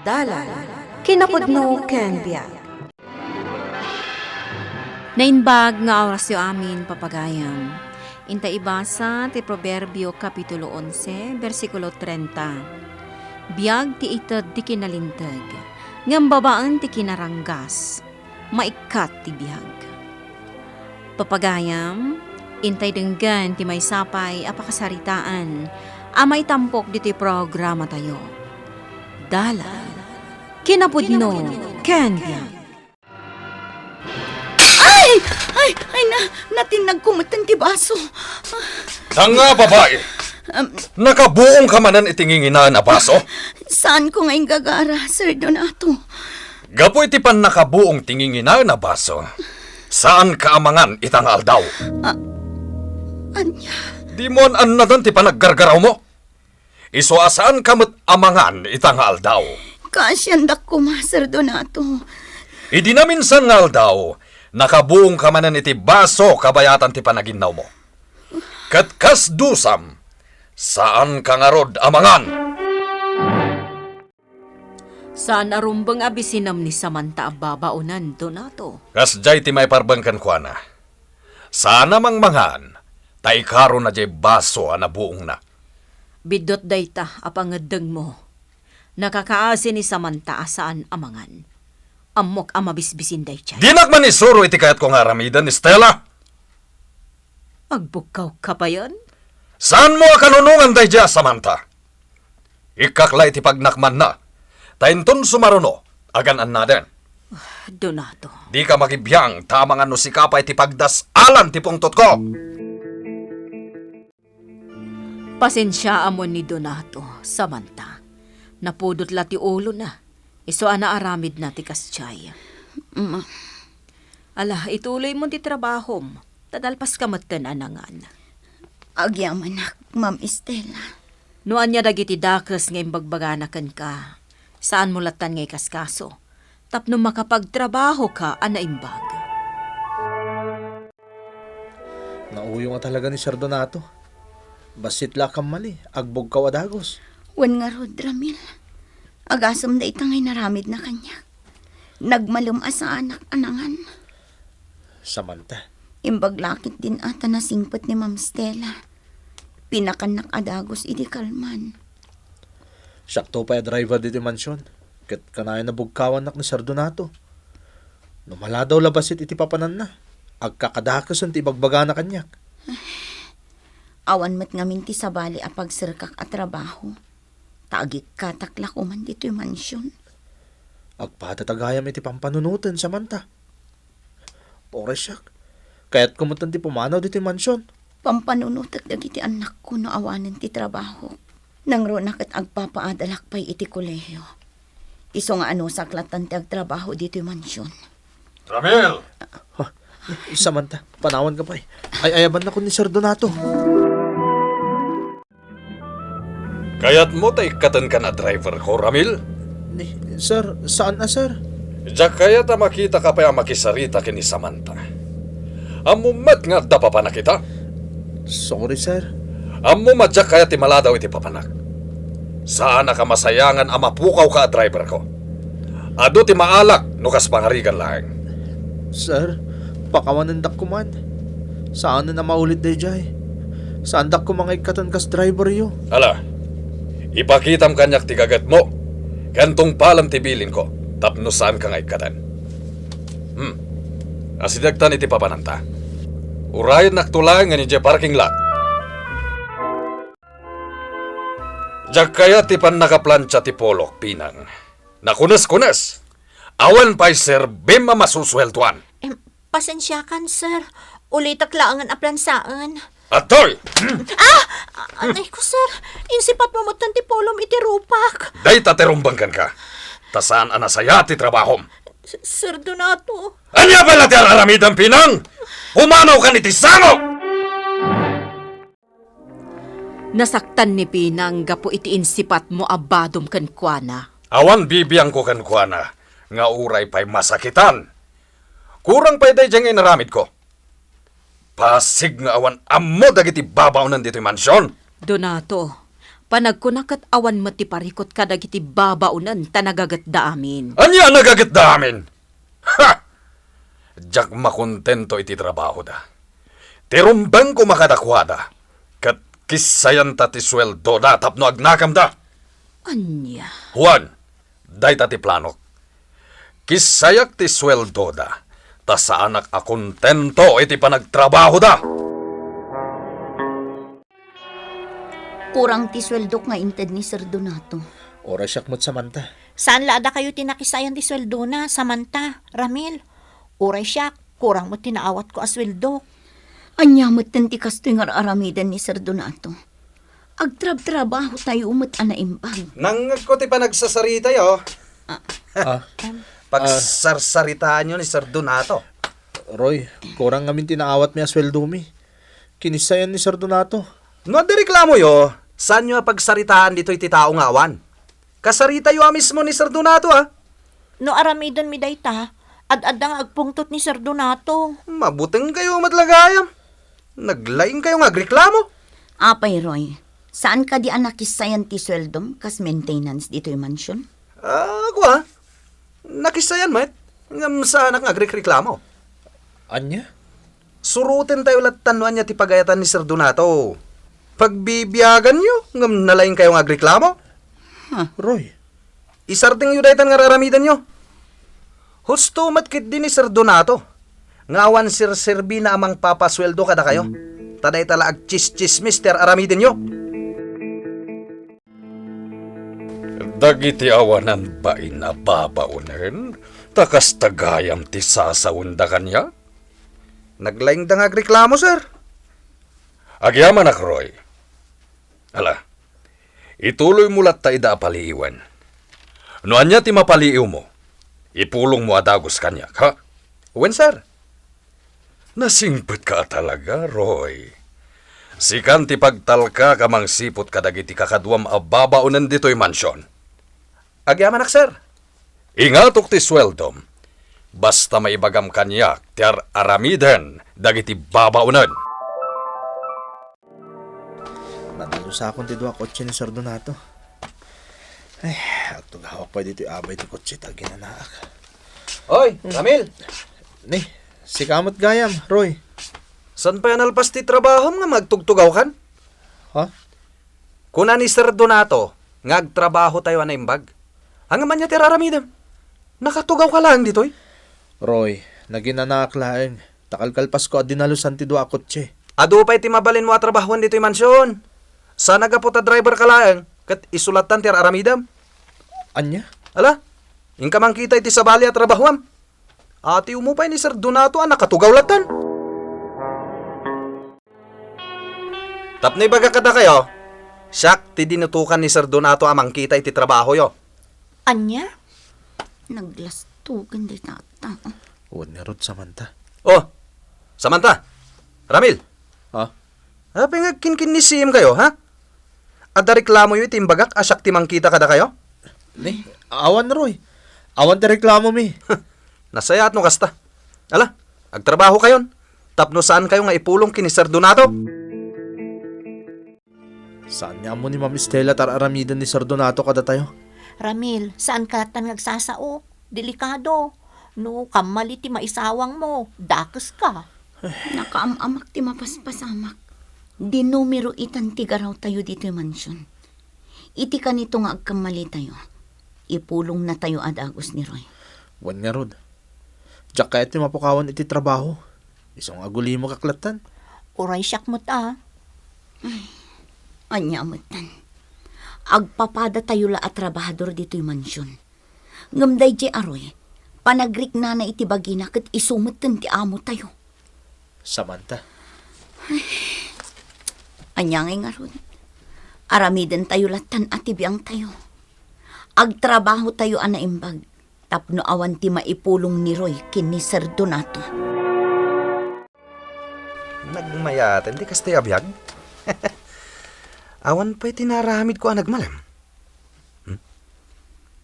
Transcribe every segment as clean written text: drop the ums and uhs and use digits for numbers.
Dalan, kinapudno ken biag. Nainbag nga oras yu amin papagayam. Inta ibasa ti Proverbio Kapitulo 11, versikulo 30. Biag ti ited ti kinalintag, ngam babaan ti kinaranggas, maikat ti biag. Papagayam, intay denggan ti may sapay apakasaritaan, amay tampok diti programa tayo. Dalan, kinapudno, ken biag. Ay, natinag kumatan ti baso. Tanga, babae! Nakabuong ka manan itinginginaan na baso? Saan ko ngayon gagara, Sir Donato? Gapo iti pan nakabuong tinginginaan na baso. Saan kaamangan itang aldaw? Anya? Di mo an nadan ti panaggargaraw mo? Iso asaan kamot amangan itang aldaw? Kasyandak ko ma, Sir Donato. Idi na minsan nga aldaw, nakabuong ka manan iti baso kabayatan ti panaginaw mo. Katkas dusam, saan ka nga rod amangan? Saan arumbang abisinam ni Samantha babaunan, Donato? Kasjay ti may parbangkan kwa na. Sana mang mangan, tay karo na jay baso na buong na. Bidot dayta apangadeng mo. Nakakaasi ni Samantha saan amangan. Amok amabisbisin day chay. Di nagman isuro iti kayat kong aramidan ni Stella. Agbukaw ka pa yan? Saan mo kanunungan day dya, Samantha? Ikaklay ti pagnakman na. Tainton sumaruno, aganan na din. Donato. Di ka makibiyang tamang ano si kapay ti pagdas alan ti pungtot ko. Pasensya amon ni Donato, Samantha. Napudot la ti ulo na. Iso ana aramid na ti kasyay. Ala, ituloy mo ti trabahom. Tadalpas ka matan anangan. Agyaman na, Ma'am Estela. Noan niya dagiti dakes ngay bagbaganakan ka. Saan mo latan ngay kaskaso? Tapno makapagtrabaho ka, anaimbag. Nauyo nga talaga ni Sir Donato. Basit lakam mali, agbog ka wadagos. Wan nga rod, Ramil. Agasam na itangay naramid na kanya. Nagmalum sa anak anangan. Samantha, Imbaglakit din ata na singpot ni Ma'am Stella. Pinakanak adagos idi kalman. sakto pa yung driver dito yung mansyon. Kat kanayan na bugkawan nak ni Sir Donato. Numala daw labasit iti papanan na. Agkakadakas ang tibagbaga na kanyak. Awan mat ngamin ti sabali apag sirkak at trabaho. Taagik kataklak uman dito yung mansyon. Agpatatagayam iti pampanunutan, Samantha. Pore siyak. Kaya't kumutan ti pumanaw dito yung mansyon. Pampanunutak dagiti anak ko no awanan ti trabaho. Nang ronak at agpapaadalak pa'y iti kolehiyo. Iso nga ano saklatan ti agtrabaho dito yung mansyon. Ramil! Samantha, panawan ka pa eh. Ay ayaban na ko ni Sir Donato. Kaya't mo tay katan ka na driver ko, Ramil? Sir, saan na sir? Diyak kaya ta makita ka pa yung makisarita kini Samantha. Amumat nga da pa na kita. Sorry sir. Amumat diyak kaya ti maladaw iti papanak. Saan na ka masayangan amapukaw ka driver ko. Ado ti maalak no kas pangarigan lang. Sir, pakawanan dak kuman. Saan na maulit day jay? Saan dak ko mga ikatan kas driver yo? Ala, ipakitam kanyak ti kagat mo. Kantong palam ti bilin ko. Tapno saan ka nga ikatan. Asidagtan iti papananta. Urayan naktulang nga ni parking lot. Diyak kaya ti pan nakaplansya ti polok, pinang. Nakunas-kunas. Awan pa'y sir, bema masusweltuan. Pasensyakan, sir. Ulitak laangan aplansaan. Atoy! Anay ko, sir. Insipat mo motan ti polom iti rupak. Day taterumbangkan ka. Tasaan anasaya ti trabahom. Sir Donato. Anya pala ti aramidang pinang? Humanaw ka ni Tisano! Nasaktan ni Pinang gapo iti insipat mo abadom kan kuana. Awan bibiyang ko kan kuana. Nga uray pa'y masakitan. Kurang pa'y day diyang inaramid ko. Pasig nga awan ammo dagiti babaw nandito yung mansyon. Donato, Panagkunakat awan mo ti parikot kadag iti babaunan tanagagat da amin. Anya nagagat da amin? Ha! Jak makontento iti trabaho da. Tirumbang ko makadakwada. Kat kisayan ta ti sweldo da tapno agnakam da. Anya? Juan, day ta ti planok. Kisayak ti sweldo da. Ta sa anak akontento iti panagtrabaho da. Kurang ti sweldo nga inted ni Sir Donato. Oras siyak mo't Samantha. Saan laada kayo tinakisayan di sweldo na, Samantha, Ramil? Uray siya, kurang mo tinaawat ko asweldo. Anyamot ten ti kastoy nga aramidan ni Sir Donato. Agtrab-trabaho tayo umot anaimbag. Nangag ko ti panagsasarita yo. Ah, Pagsarsaritaan nyo ni Sir Donato. Roy, kurang ngamin tinaawat mi asweldo mi. Kinisayan ni Sir Donato. No, di reklamo yo. Saan nyo pagsaritaan dito iti tao nga awan? Kasarita yo mismo ni Sir Donato ha. No aramidan mi dayta, ad-adang agpungtot ni Sir Donato. Mabuteng kayo matlagayam. Naglaing kayo nga reklamo. Apay, Roy, saan ka di anakisayan ti sweldom kas maintenance dito yung mansion? Ako ha. Nakisayan met. Ngam sa anak nga reklamo. Anya? Surutin tayo latanuan niya ti pagayatan ni Sir Donato. Pagbibiyagan nyo, ngam nalaing kayo nga reklamo. Roy, Isarting yu daytan nga raramidan nyo. Husto matkit din ni Sir Donato. Ngawan Sir Serbi na amang papasweldo kada kayo. Taday tala ag chis-chismister aramidin nyo. Dagiti awanan ba inababaunen? Takas tagayam ti sasaunda kanya? Naglaing da nga reklamo, sir. Agyaman ak, Roy. Ala, ituloy mo lat ta ida paliiwan. No anya ti mapaliiw mo, ipulong mo adagos kanya, ha? Uwen, sir. Nasingpet ka talaga, Roy. Sikan ti pagtalka kamang sipot kadagiti kakadwam ababaunan dito'y mansyon. Agyaman ak, sir. Ingatok ti sweldom, basta maibagam kanya ti aramiden dagiti babaunan. natalo sa akong ti dua kotse ni Sir Donato. Ay, atong hawak pa dito abay ti kotse ta ginanaak. Oy, Ramil. Ni, si kamot gayam, Roy. San pa yan alpas ti trabaho nga magtugtugaw kan? Ha? Kuna ni Sir Donato, ngagtrabaho tayo na imbag. Ang man niya tiraramidam. Nakatugaw ka lang dito'y. Roy, naginanaak laeng. Takalkalpas ko at dinalusan ti dua kotse. Ado pa'y timabalin mo at trabahuan dito'y mansyon. Sana ga po ta driver ka lang, kat isulatan ti aramidam. Anya? Ala, yung kamang kita iti sabali at trabahuan. Ati umupay ni Sir Donato ang nakatugaw latan. Tapnay baga kada kayo, siyak ti dinutukan ni Sir Donato amang kita iti trabaho yo. Anya? Naglastugan di tata. Huwag nga Rod, Samantha. Oh, Samantha, Ramil, Ha? hapi nga kinkin ni Sim kayo, ha? Ada reklamo yu iti imbagak asyak ti mangkita kada kayo? Ni, awan Roy. Awan ti reklamo mi. Nasaya at no kasta. Ala, agtrabaho kayon. Tapno saan kayo nga ipulong kini Sir Donato? Saan niya mo ni Ma'am Estela tar aramidan ni Sir Donato kada tayo? Ramil, saan ka tan nagsasao? Delikado. No, kamali ti maisawang mo. Dakes ka. Nakaamamak ti mapaspasamak. Di numero itan ti garaw tayo dito yung mansyon. Iti ka nito nga agkamali tayo. Ipulong na tayo adagos ni Roy. Huwag nga Rod. Diyak kahit ni mapukawan iti trabaho. Isang aguli mo kaklatan. Uray siyak mo ta. Anya amutan. Agpapada tayo la at trabahador dito yung mansyon. Ngamday di aroy. Panagrik na na iti bagina kat isumutan ti amo tayo. Samantha. Anyangay nga ron. Aramiden tayo latan at ibiyang tayo. Agtrabaho tayo anaimbag. Tapno awan ti maipulong ni Roy kin ni Sir Donato. Nagmayatan, di kastay abiyag. Awan pa'y tinaramid ko ang nagmalam.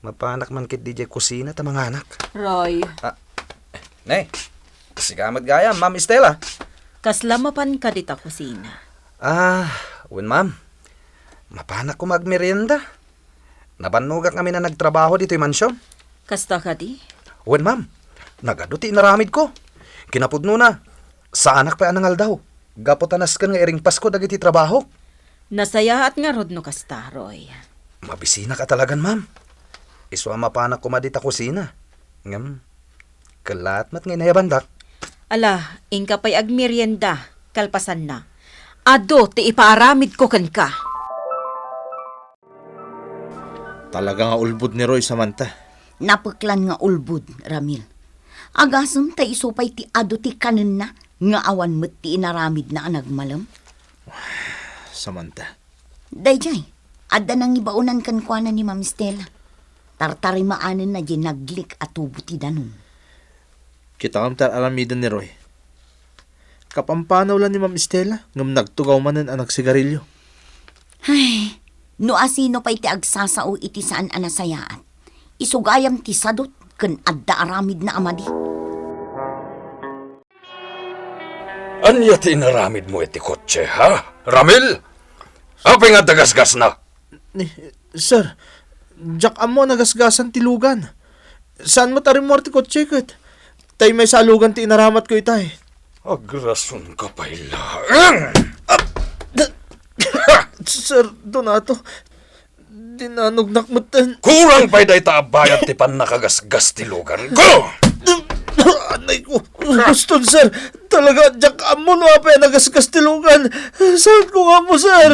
Mapanak man kit DJ kusina ta mga anak. Roy, Nay, sigamat gaya, Ma'am Estela. kaslamapan ka dita kusina. Win ma'am. Mapanak ko magmerienda. Nabanugak kami na nagtrabaho dito yung mansyon. Kasta ka di? Wen ma'am, nagaduti naramid ko. Kinapudno na. Sa anak pa anangal daw. Gapotanas kan nga iring Pasko dagiti trabaho. Nasaya at nga rod no kasta, Roy. Mabisina ka talagan, ma'am. Iswa mapanak ko madita kusina. Ngam, kalat mat ngay nayabandak. Ala, ingka pa'y agmerienda, kalpasan na. Ado, ti ipaaramid ko kan ka. Talaga nga ulbod ni Roy Samantha. Napuklan nga ulbud, Ramil. Agasem ta isupay ti ado ti kanen na, nga awan met ti inaramid na nagmalam. Samantha. Dayjay, adda nang ibaunan kan kuana ni Ma'am Stella. Tartarimaanan na di naglik at tubo ti danon. Kita kam tar alamidan ni Roy. Kapampanaw lang ni Ma'am Estela ngam nagtugaw manen ang nagsigarilyo. Ay, no asino pa iti agsasao iti saan anasayaan. Isugayam ti sadot ken adda aramid na amadi. Anya tinaramid mo iti kotse, ha? Ramil? Apay nga dagasgas na. Sir, jak amo nagasgasan tilugan. Saan mo tarim mo ti kotse ket? Tay may salugan ti inaramat ko itay. Agrason ka pa ila. Sir Donato, dinanog nakmatan. Kurang pa'y day taabayat ti pan nakagasgas ti lugar ko! Anay ko, gusto sir. Talaga, jak amo no apay nagasgas tilugan. Saan ko nga mo, sir?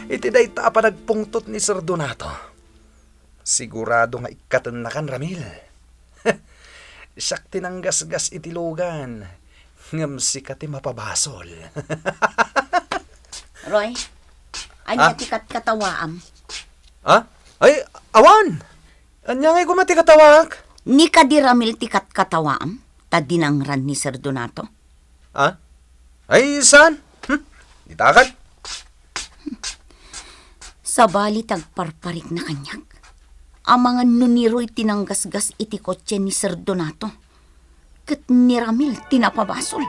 Iti day ta pa nagpungtot ni Sir Donato. Sigurado nga ikatan na kan, Ramil. Siyak tinanggasgas itilugan. Ngam si kati mapabasol. Roy, anya ti katawaam. Ha? Ay, awan! Anya ngay gumati katawag? Ni kadi Ramil ti katawaam, tadinangran ni Sir Donato. Ha? Ay, saan? Ditakat? Sa bali tagparparik na kanyak. Ang mga nuniro'y tinanggasgas iti kotse ni Sir Donato. Kat ni Ramil tinapabasol.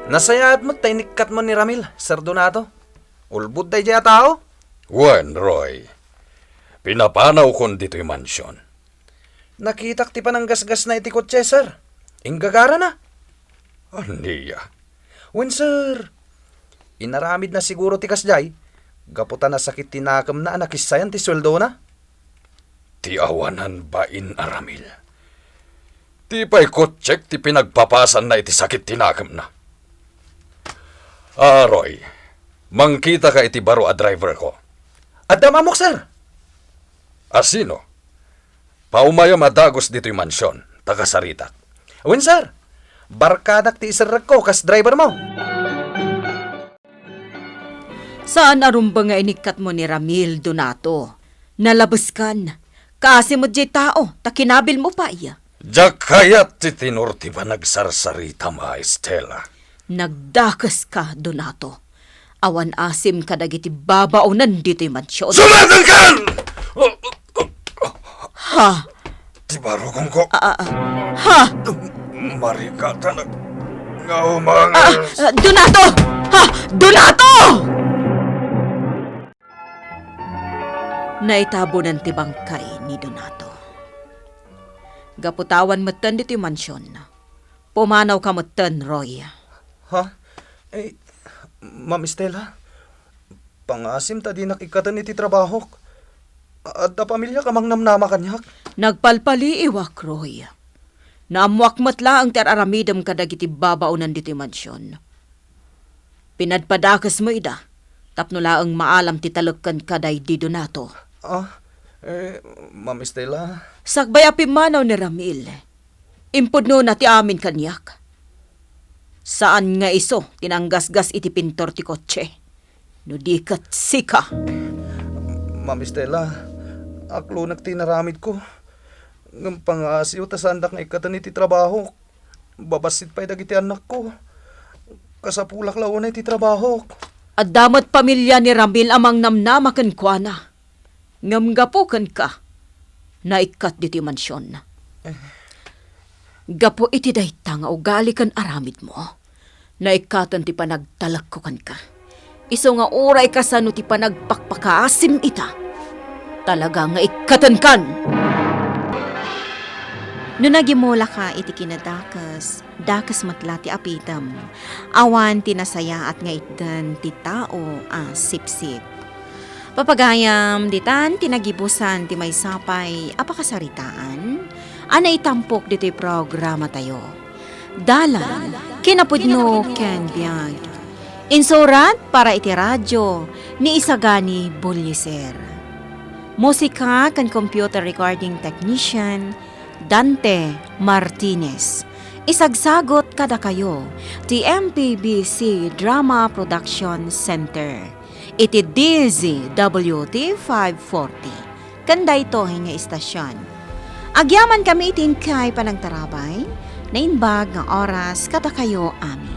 Nasayaat mo, taynikat mo ni Ramil, Sir Donato. Ulbud tayo dya tao? Wen, Roy. Pinapanaw kon dito yung mansyon. Nakitak ti pananggasgas na iti kotse, sir. Inggagara na. Aniya. Wen, sir. Inaramid na siguro ti kasjay. Gaputan na sakit tinakam na anakisayan ti sweldo na. Ti awanan ba in Aramil? Ti pa'y kotsek ti pinagpapasan na iti sakit tinakam na. Roy, mangkita ka iti baro a driver ko. Adda mamok, sir. Asino? Paumayam adagos dito yung mansyon, taga Saritak. Wen, sir. Barkadak ti isarag ko, kas driver mo. Saan arumba nga inikat mo ni Ramil Donato? Nalabaskan. Kasi mo jay tao, takinabil mo pa iya. Jak kayat ti tinorti ba nagsarsarita ma Estela? Nagdakas ka, Donato. Awan asim ka dagiti babaunan dito yung mansyon. Sumagal ka! Ha? Ti baro kong ko. Ha? Marikata na nga umangal. Donato! Ha? Donato! Naitabo ng tibangkay ni Donato. Gaputawan matan dito yung mansyon. Pumanaw ka matan, Roy. Ha? Eh, Ma'am Estela, pangasim ta di nakikatan iti trabaho. Adda pamilya ka mang namnama kanyak. Nagpalpaliiwak, Roy. Naamwak matla ang teraramidam kadagiti babaunan dito yung mansyon. Pinadpadakas mo ida, tapno laang maalam ti talagkan kaday di Donato. Ma'am Estela. Sagbay apimanaw ni Ramil. Impudno na ti amin kanyak. Saan nga iso tinanggasgas iti pintor ti kotse? No di kat sika. Ma'am Estela, aklo nagtinaramid ko. Ng pangasiw ta sandak nga ikatan iti trabaho. Babasit pa'y dagiti anak ko. Kasapulak launay iti trabaho. At damat pamilya ni Ramil amang namnamakan kwa na. Ngamgapukan ka. Naikat diti mansyon. Gapo iti dayta nga ugali kan aramid mo. Naikatan ti panagtalagkukan ka. Iso nga oray ka sa no ti panagpakpakaasim ita. Talaga nga ikatan kan. No nagimola ka iti kinadakas, dakas matla ti apitam. Awan tinasaya at nga itdan ti tao sipsip. Papagayam ditan tinagibusan ti may sapay apakasaritaan. Ana itampok dito'y programa tayo. Dalan, kinapudno ken biyag. Insurat para iti radyo ni Isagani Bulyeser. Musika kan computer recording technician Dante Martinez. Isagsagot kada kayo ti MPBC Drama Production Center. Iti DZWT 540. Kanda ito nga istasyon. Agyaman kami itin kay panagtarabay na inbag ng oras kada kayo amin.